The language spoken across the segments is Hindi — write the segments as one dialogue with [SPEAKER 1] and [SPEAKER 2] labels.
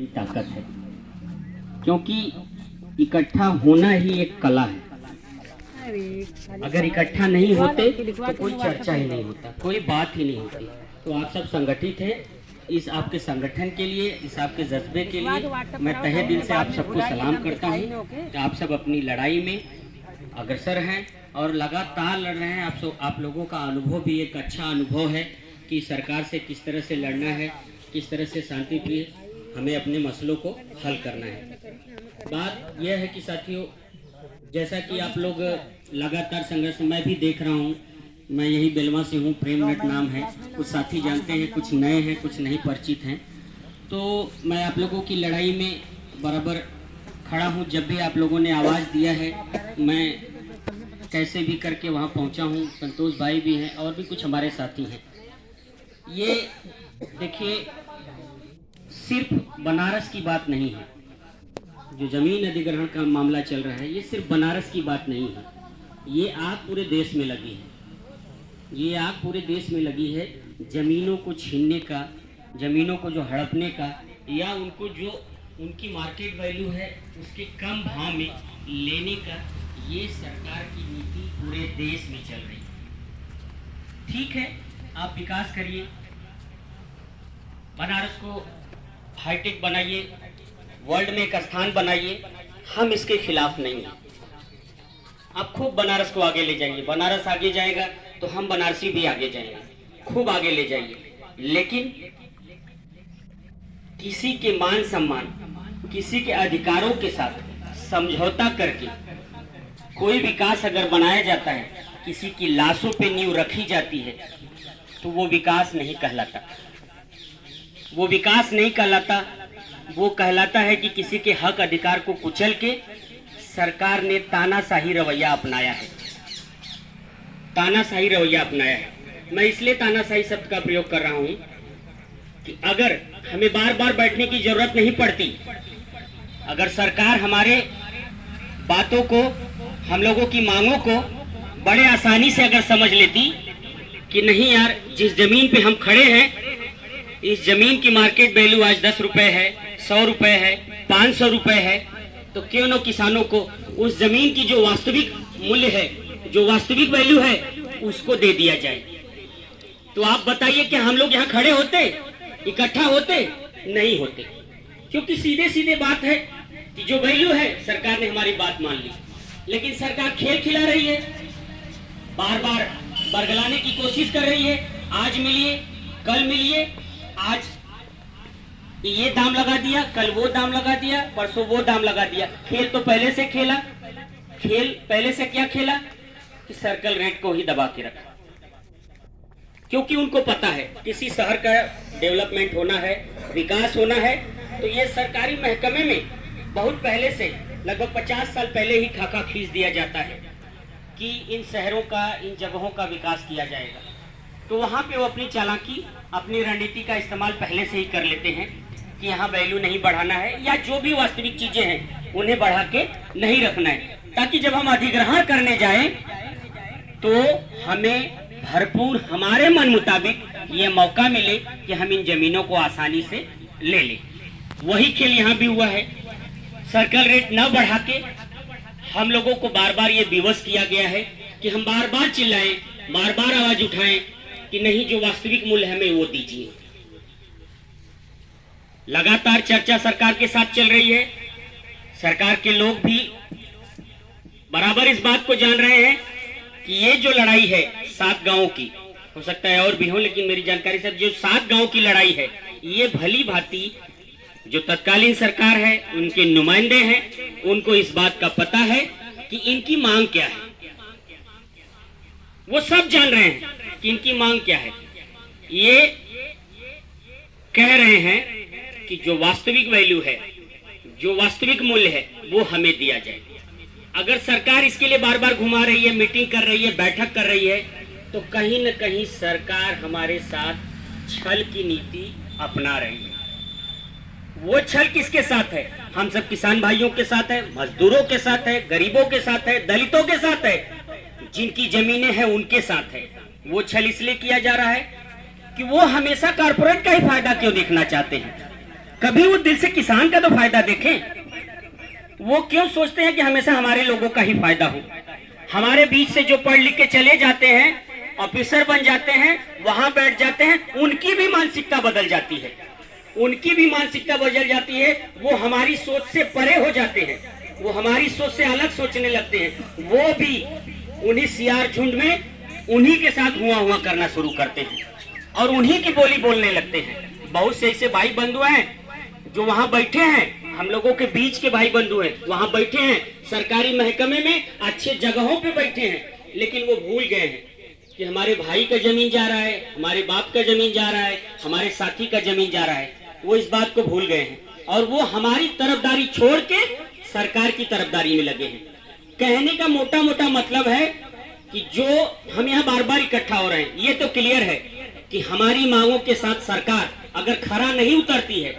[SPEAKER 1] ताकत है, क्योंकि इकट्ठा होना ही एक कला है। अगर इकट्ठा नहीं होते तो कोई चर्चा ही नहीं होता, कोई बात ही नहीं होती। तो आप सब संगठित हैं, इस आपके संगठन के लिए, इस आपके जज्बे के लिए मैं तहे दिल से आप सबको सलाम करता हूँ। आप सब अपनी लड़ाई में अग्रसर हैं और लगातार लड़ रहे हैं। आप लोगों का अनुभव भी एक अच्छा अनुभव है कि सरकार से किस तरह से लड़ना है, किस तरह से शांतिप्रिय हमें अपने मसलों को हल करना है। बात यह है कि साथियों, जैसा कि आप लोग लगातार संघर्ष मैं भी देख रहा हूँ, मैं यही बेलवा से हूँ, प्रेम नट नाम है, कुछ साथी जानते हैं, कुछ नए हैं, कुछ नहीं परिचित हैं। तो मैं आप लोगों की लड़ाई में बराबर खड़ा हूँ। जब भी आप लोगों ने आवाज़ दिया है, मैं कैसे भी करके वहाँ पहुँचा हूँ। संतोष भाई भी हैं और भी कुछ हमारे साथी हैं। ये देखिए, सिर्फ बनारस की बात नहीं है, जो जमीन अधिग्रहण का मामला चल रहा है, ये सिर्फ बनारस की बात नहीं है, ये आग पूरे देश में लगी है। ये आग पूरे देश में लगी है, जमीनों को छीनने का, जमीनों को जो हड़पने का, या उनको जो उनकी मार्केट वैल्यू है उसके कम भाव में लेने का, ये सरकार की नीति पूरे देश में चल रही है। ठीक है, आप विकास करिए, बनारस को हाईटेक बनाइए, वर्ल्ड में एक स्थान बनाइए, हम इसके खिलाफ नहीं हैं। आप खूब बनारस को आगे ले जाइए, बनारस आगे जाएगा तो हम बनारसी भी आगे जाएंगे, खूब आगे ले जाइए। लेकिन किसी के मान सम्मान, किसी के अधिकारों के साथ समझौता करके कोई विकास अगर बनाया जाता है, किसी की लाशों पे नींव रखी जाती है, तो वो विकास नहीं कहलाता। वो विकास नहीं कहलाता, वो कहलाता है कि किसी के हक अधिकार को कुचल के सरकार ने तानाशाही रवैया अपनाया है। तानाशाही रवैया अपनाया है। मैं इसलिए तानाशाही शब्द का प्रयोग कर रहा हूं कि अगर हमें बार बार बैठने की जरूरत नहीं पड़ती, अगर सरकार हमारे बातों को, हम लोगों की मांगों को बड़े आसानी से अगर समझ लेती कि नहीं यार, जिस जमीन पे हम खड़े हैं, इस जमीन की मार्केट वैल्यू आज 10 रुपए है, 100 रुपए है, 500 रुपए है, तो क्यों न किसानों को उस जमीन की जो वास्तविक मूल्य है, जो वास्तविक वैल्यू है, उसको दे दिया जाए। तो आप बताइए कि हम लोग यहाँ खड़े होते, इकट्ठा होते? नहीं होते, क्योंकि सीधे सीधे बात है कि जो वैल्यू है, सरकार ने हमारी बात मान ली। लेकिन सरकार खेल खिला रही है, बार बार बरगलाने की कोशिश कर रही है। आज मिलिए, कल मिलिए, आज ये दाम लगा दिया, कल वो दाम लगा दिया, परसों वो दाम लगा दिया। खेल तो पहले से खेला। खेल पहले से क्या खेला कि सर्कल रेट को ही दबा के रखा, क्योंकि उनको पता है किसी शहर का डेवलपमेंट होना है, विकास होना है, तो ये सरकारी महकमे में बहुत पहले से, लगभग 50 साल पहले ही खाका खींच दिया जाता है कि इन शहरों का, इन जगहों का विकास किया जाएगा। तो वहाँ पे वो अपनी चालाकी, अपनी रणनीति का इस्तेमाल पहले से ही कर लेते हैं कि यहाँ वैल्यू नहीं बढ़ाना है, या जो भी वास्तविक चीजें हैं उन्हें बढ़ा के नहीं रखना है, ताकि जब हम अधिग्रहण करने जाएं तो हमें भरपूर, हमारे मन मुताबिक ये मौका मिले कि हम इन जमीनों को आसानी से ले लें। वही खेल यहाँ भी हुआ है। सर्कल रेट न बढ़ा के हम लोगों को बार बार ये विवश किया गया है कि हम बार बार चिल्लाएं, बार बार आवाज उठाएं कि नहीं, जो वास्तविक मूल्य हमें वो दीजिए। लगातार चर्चा सरकार के साथ चल रही है। सरकार के लोग भी बराबर इस बात को जान रहे हैं कि ये जो लड़ाई है 7 गांवों की, हो सकता है और भी हो, लेकिन मेरी जानकारी से जो 7 गांवों की लड़ाई है, ये भली भांति जो तत्कालीन सरकार है, उनके नुमाइंदे हैं, उनको इस बात का पता है कि इनकी मांग क्या है। वो सब जान रहे हैं कि इनकी मांग क्या है। ये कह रहे हैं कि जो वास्तविक वैल्यू है, जो वास्तविक मूल्य है, वो हमें दिया जाए। अगर सरकार इसके लिए बार बार घुमा रही है, मीटिंग कर रही है, बैठक कर रही है, तो कहीं न कहीं सरकार हमारे साथ छल की नीति अपना रही है। वो छल किसके साथ है? हम सब किसान भाइयों के साथ है, मजदूरों के साथ है, गरीबों के साथ है, दलितों के साथ है, जिनकी जमीनें हैं उनके साथ है। वो छल इसलिए किया जा रहा है कि वो हमेशा कारपोरेट का ही फायदा क्यों देखना चाहते हैं। कभी वो दिल से किसान का तो फायदा देखें। वो क्यों सोचते हैं कि हमेशा हमारे लोगों का ही फायदा हो। हमारे बीच से जो पढ़ लिख के चले जाते हैं, ऑफिसर बन जाते हैं, वहां बैठ जाते हैं, उनकी भी मानसिकता बदल जाती है, उनकी भी मानसिकता बदल जाती है। वो हमारी सोच से परे हो जाते हैं, वो हमारी सोच से अलग सोचने लगते हैं। वो भी उन्हीं सियार झुंड में उन्हीं के साथ हुआ करना शुरू करते हैं और उन्हीं की बोली बोलने लगते हैं। बहुत से ऐसे भाई बंधु हैं जो वहां बैठे हैं, हम लोगों के बीच के भाई बंधु हैं, वहां बैठे हैं, सरकारी महकमे में अच्छे जगहों पे बैठे हैं, लेकिन वो भूल गए हैं कि हमारे भाई का जमीन जा रहा है, हमारे बाप का जमीन जा रहा है, हमारे साथी का जमीन जा रहा है। वो इस बात को भूल गए हैं और वो हमारी तरफदारी छोड़ के सरकार की तरफदारी में लगे हैं। कहने का मोटा मोटा मतलब है कि जो हम यहाँ बार बार इकट्ठा हो रहे हैं, ये तो क्लियर है कि हमारी मांगों के साथ सरकार अगर खरा नहीं उतरती है,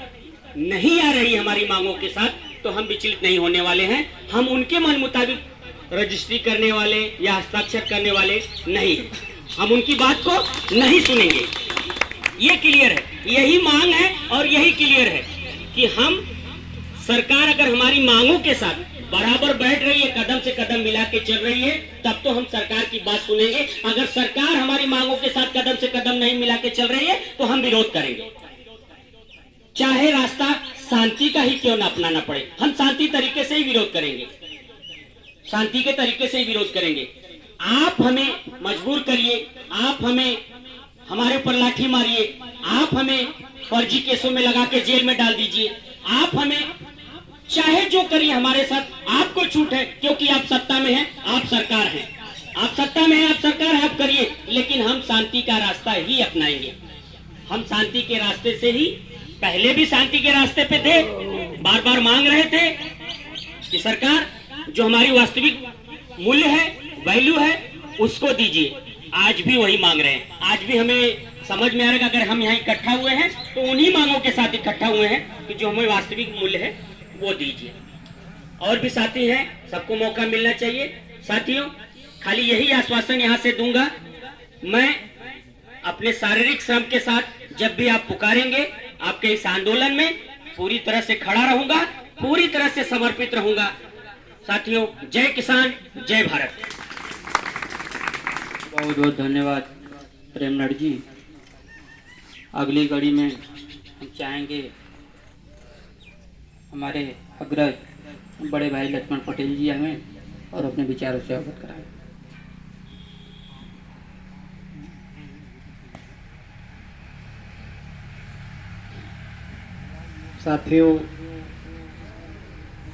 [SPEAKER 1] नहीं आ रही हमारी मांगों के साथ, तो हम विचलित नहीं होने वाले हैं। हम उनके मन मुताबिक रजिस्ट्री करने वाले या हस्ताक्षर करने वाले नहीं हैं। हम उनकी बात को नहीं सुनेंगे। ये क्लियर है, यही मांग है और यही क्लियर है कि हम सरकार अगर हमारी मांगों के साथ बराबर बैठ रही है, कदम से कदम मिला के चल रही है, तब तो हम सरकार की बात सुनेंगे। अगर सरकार हमारी मांगों के साथ कदम से कदम नहीं मिला के चल रही है, तो हम विरोध करेंगे, चाहे रास्ता शांति का ही क्यों ना अपनाना पड़े। हम शांति तरीके से ही विरोध करेंगे, शांति के तरीके से ही विरोध करेंगे। आप हमें मजबूर करिए, आप हमें हमारे ऊपर लाठी मारिए, आप हमें फर्जी केसों में लगा के जेल में डाल दीजिए, आप हमें चाहे जो करिए हमारे साथ, आपको छूट है, क्योंकि आप सत्ता में हैं, आप सरकार हैं, आप सत्ता में हैं, आप सरकार है, आप करिए। लेकिन हम शांति का रास्ता ही अपनाएंगे। हम शांति के रास्ते से ही, पहले भी शांति के रास्ते पे थे, बार बार मांग रहे थे कि सरकार जो हमारी वास्तविक मूल्य है, वैल्यू है, उसको दीजिए। आज भी वही मांग रहे हैं। आज भी हमें समझ में आ रहा है कि अगर हम यहाँ इकट्ठा हुए हैं तो उन्हीं मांगों के साथ इकट्ठा हुए हैं कि जो हमें वास्तविक मूल्य है वो दीजिए। और भी साथी हैं, सबको मौका मिलना चाहिए। साथियों, खाली यही आश्वासन यहाँ से दूंगा, मैं अपने शारीरिक श्रम के साथ जब भी आप पुकारेंगे, आपके इस आंदोलन में पूरी तरह से खड़ा रहूंगा, पूरी तरह से समर्पित रहूंगा। साथियों, जय किसान, जय भारत।
[SPEAKER 2] बहुत बहुत धन्यवाद प्रेमनट जी। अगली कड़ी में हम चाहेंगे हमारे अग्रज बड़े भाई लक्ष्मण पटेल जी हमें और अपने विचारों से अवगत कराएं।
[SPEAKER 3] साथियों,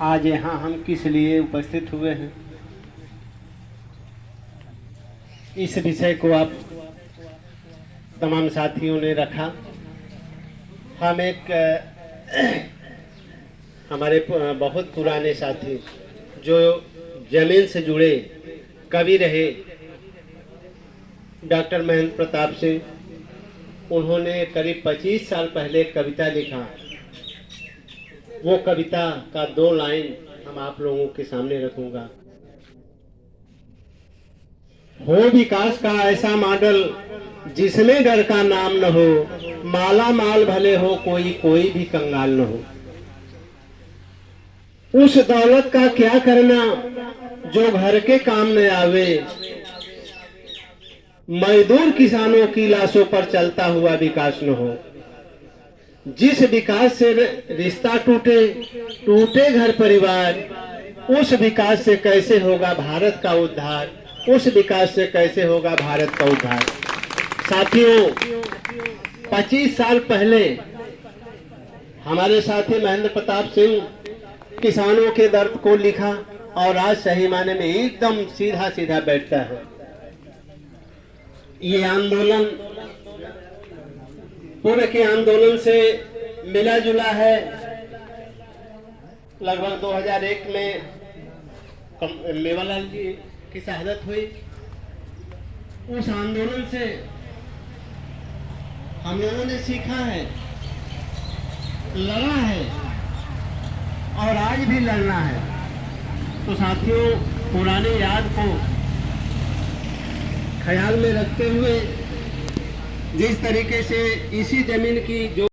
[SPEAKER 3] आज यहाँ हम किस लिए उपस्थित हुए हैं, इस विषय को आप तमाम साथियों ने रखा। हम एक हमारे बहुत पुराने साथी जो जमीन से जुड़े कवि रहे, डॉक्टर महेंद्र प्रताप सिंह, उन्होंने करीब 25 साल पहले कविता लिखा। वो कविता का 2 लाइन हम आप लोगों के सामने रखूंगा। हो विकास का ऐसा मॉडल जिसमें डर का नाम न हो, माला माल भले हो कोई, कोई भी कंगाल न हो। उस दौलत का क्या करना जो घर के काम न आवे, मजदूर किसानों की लाशों पर चलता हुआ विकास न हो। जिस विकास से रिश्ता टूटे, टूटे घर परिवार, उस विकास से कैसे होगा भारत का उद्धार, उस विकास से कैसे होगा भारत का उद्धार। साथियों, 25 साल पहले हमारे साथी महेंद्र प्रताप सिंह किसानों के दर्द को लिखा और आज सही माने में एकदम सीधा सीधा बैठता है। ये आंदोलन पूर्व के आंदोलन से मिला जुला है। लगभग 2001 में मेवालाल जी की शहादत हुई। उस आंदोलन से हम लोगों ने सीखा है, लड़ा है और आज भी लड़ना है। तो साथियों, पुराने याद को ख्याल में रखते हुए जिस तरीके से इसी जमीन की जो